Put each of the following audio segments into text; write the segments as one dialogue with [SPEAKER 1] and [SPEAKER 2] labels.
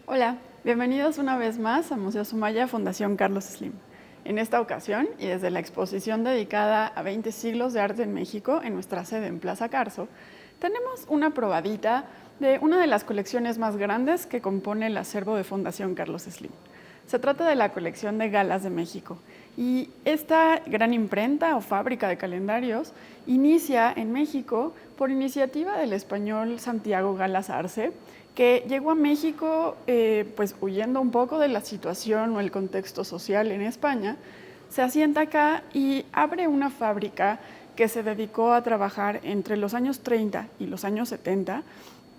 [SPEAKER 1] Hola, bienvenidos una vez más a Museo Sumaya Fundación Carlos Slim. En esta ocasión, y desde la exposición dedicada a 20 siglos de arte en México en nuestra sede en Plaza Carso, tenemos una probadita de una de las colecciones más grandes que compone el acervo de Fundación Carlos Slim. Se trata de la colección de galas de México, y esta gran imprenta o fábrica de calendarios inicia en México por iniciativa del español Santiago Galas Arce, que llegó a México pues huyendo un poco de la situación o el contexto social en España, se asienta acá y abre una fábrica que se dedicó a trabajar entre los años 30 y los años 70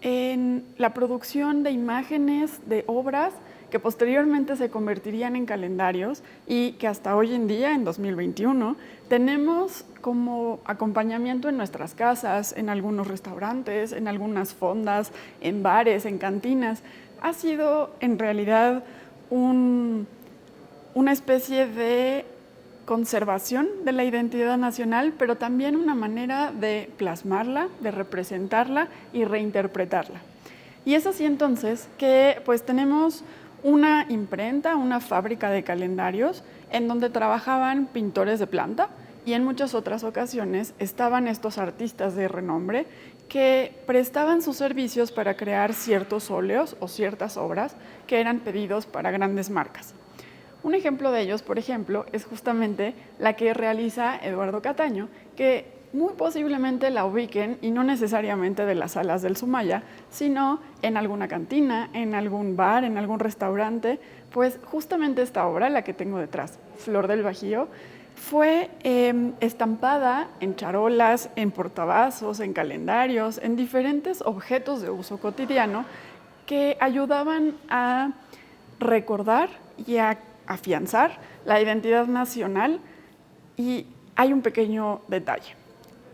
[SPEAKER 1] en la producción de imágenes de obras que posteriormente se convertirían en calendarios y que hasta hoy en día, en 2021, tenemos como acompañamiento en nuestras casas, en algunos restaurantes, en algunas fondas, en bares, en cantinas. Ha sido en realidad una especie de conservación de la identidad nacional, pero también una manera de plasmarla, de representarla y reinterpretarla. Y es así entonces que pues tenemos una imprenta, una fábrica de calendarios en donde trabajaban pintores de planta y en muchas otras ocasiones estaban estos artistas de renombre que prestaban sus servicios para crear ciertos óleos o ciertas obras que eran pedidos para grandes marcas. Un ejemplo de ellos, por ejemplo, es justamente la que realiza Eduardo Cataño, que muy posiblemente la ubiquen, y no necesariamente de las salas del Sumaya, sino en alguna cantina, en algún bar, en algún restaurante. Pues justamente esta obra, la que tengo detrás, Flor del Bajío, fue estampada en charolas, en portavasos, en calendarios, en diferentes objetos de uso cotidiano que ayudaban a recordar y a afianzar la identidad nacional. Y hay un pequeño detalle.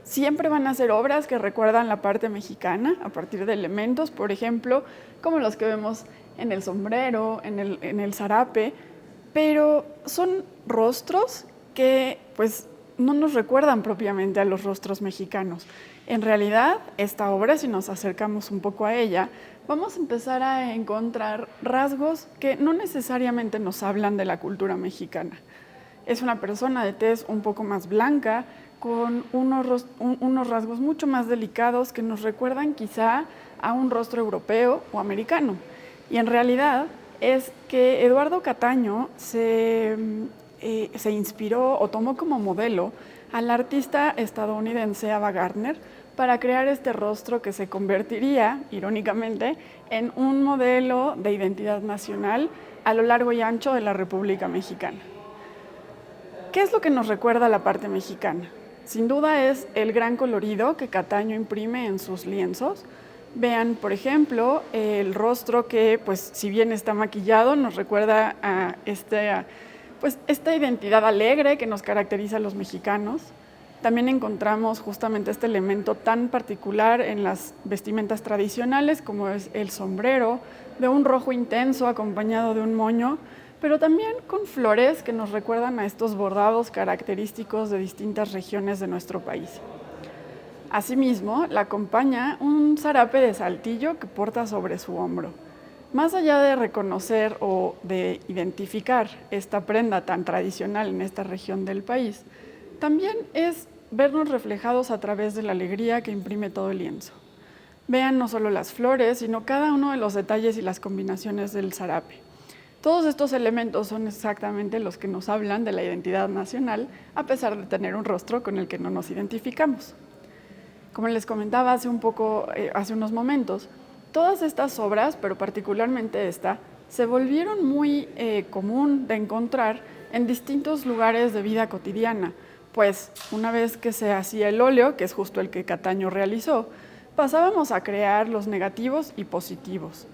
[SPEAKER 1] Siempre van a ser obras que recuerdan la parte mexicana a partir de elementos, por ejemplo, como los que vemos en el sombrero, en el zarape, pero son rostros que pues no nos recuerdan propiamente a los rostros mexicanos. En realidad, esta obra, si nos acercamos un poco a ella, vamos a empezar a encontrar rasgos que no necesariamente nos hablan de la cultura mexicana. Es una persona de tez un poco más blanca, con unos rasgos mucho más delicados que nos recuerdan quizá a un rostro europeo o americano. Y en realidad es que Eduardo Cataño se inspiró o tomó como modelo al artista estadounidense Ava Gardner para crear este rostro que se convertiría, irónicamente, en un modelo de identidad nacional a lo largo y ancho de la República Mexicana. ¿Qué es lo que nos recuerda la parte mexicana? Sin duda es el gran colorido que Cataño imprime en sus lienzos. Vean, por ejemplo, el rostro que, pues, si bien está maquillado, nos recuerda a esta identidad alegre que nos caracteriza a los mexicanos. También encontramos justamente este elemento tan particular en las vestimentas tradicionales, como es el sombrero, de un rojo intenso acompañado de un moño, pero también con flores que nos recuerdan a estos bordados característicos de distintas regiones de nuestro país. Asimismo, la acompaña un zarape de saltillo que porta sobre su hombro. Más allá de reconocer o de identificar esta prenda tan tradicional en esta región del país, también es vernos reflejados a través de la alegría que imprime todo el lienzo. Vean no solo las flores, sino cada uno de los detalles y las combinaciones del zarape. Todos estos elementos son exactamente los que nos hablan de la identidad nacional, a pesar de tener un rostro con el que no nos identificamos. Como les comentaba hace unos momentos, todas estas obras, pero particularmente esta, se volvieron muy común de encontrar en distintos lugares de vida cotidiana, pues una vez que se hacía el óleo, que es justo el que Cataño realizó, pasábamos a crear los negativos y positivos.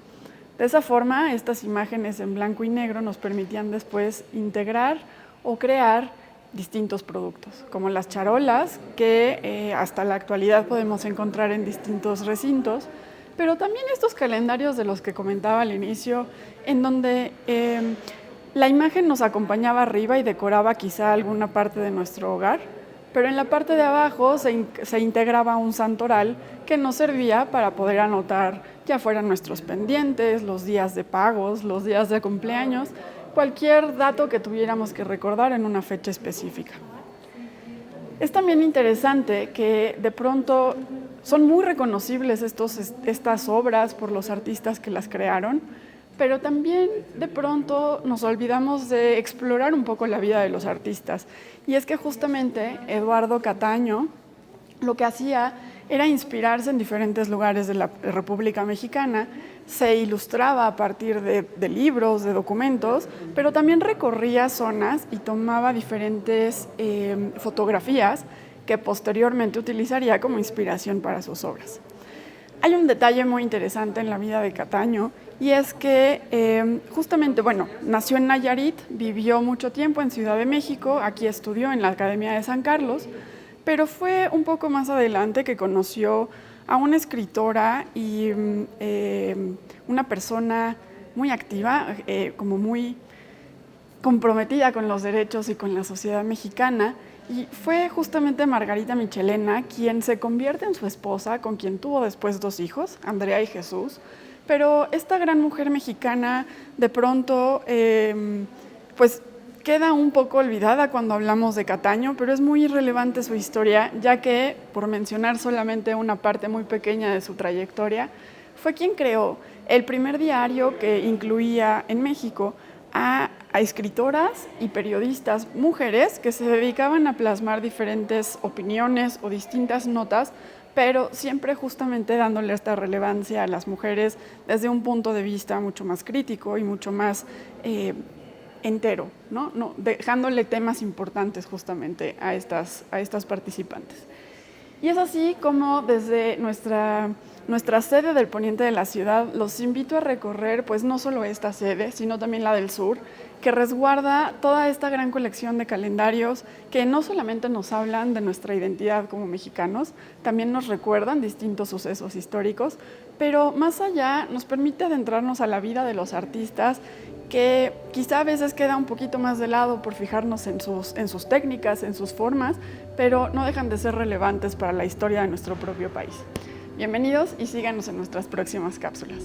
[SPEAKER 1] De esa forma, estas imágenes en blanco y negro nos permitían después integrar o crear distintos productos, como las charolas, que hasta la actualidad podemos encontrar en distintos recintos, pero también estos calendarios de los que comentaba al inicio, en donde la imagen nos acompañaba arriba y decoraba quizá alguna parte de nuestro hogar, pero en la parte de abajo se integraba un santoral que nos servía para poder anotar ya fueran nuestros pendientes, los días de pagos, los días de cumpleaños, cualquier dato que tuviéramos que recordar en una fecha específica. Es también interesante que de pronto son muy reconocibles estas obras por los artistas que las crearon, pero también de pronto nos olvidamos de explorar un poco la vida de los artistas. Y es que justamente Eduardo Cataño lo que hacía era inspirarse en diferentes lugares de la República Mexicana, se ilustraba a partir de libros, de documentos, pero también recorría zonas y tomaba diferentes fotografías que posteriormente utilizaría como inspiración para sus obras. Hay un detalle muy interesante en la vida de Cataño y es que justamente, nació en Nayarit, vivió mucho tiempo en Ciudad de México, aquí estudió en la Academia de San Carlos, pero fue un poco más adelante que conoció a una escritora y una persona muy activa, como muy comprometida con los derechos y con la sociedad mexicana, y fue justamente Margarita Michelena quien se convierte en su esposa, con quien tuvo después 2 hijos, Andrea y Jesús. Pero esta gran mujer mexicana de pronto pues queda un poco olvidada cuando hablamos de Cataño, pero es muy relevante su historia, ya que, por mencionar solamente una parte muy pequeña de su trayectoria, fue quien creó el primer diario que incluía en México a escritoras y periodistas mujeres que se dedicaban a plasmar diferentes opiniones o distintas notas, pero siempre justamente dándole esta relevancia a las mujeres desde un punto de vista mucho más crítico y mucho más entero, ¿no? Dejándole temas importantes justamente a estas participantes. Y es así como desde nuestra sede del poniente de la ciudad los invito a recorrer pues no solo esta sede, sino también la del sur, que resguarda toda esta gran colección de calendarios que no solamente nos hablan de nuestra identidad como mexicanos, también nos recuerdan distintos sucesos históricos, pero más allá nos permite adentrarnos a la vida de los artistas que quizá a veces queda un poquito más de lado por fijarnos en sus técnicas, en sus formas, pero no dejan de ser relevantes para la historia de nuestro propio país. Bienvenidos y síganos en nuestras próximas cápsulas.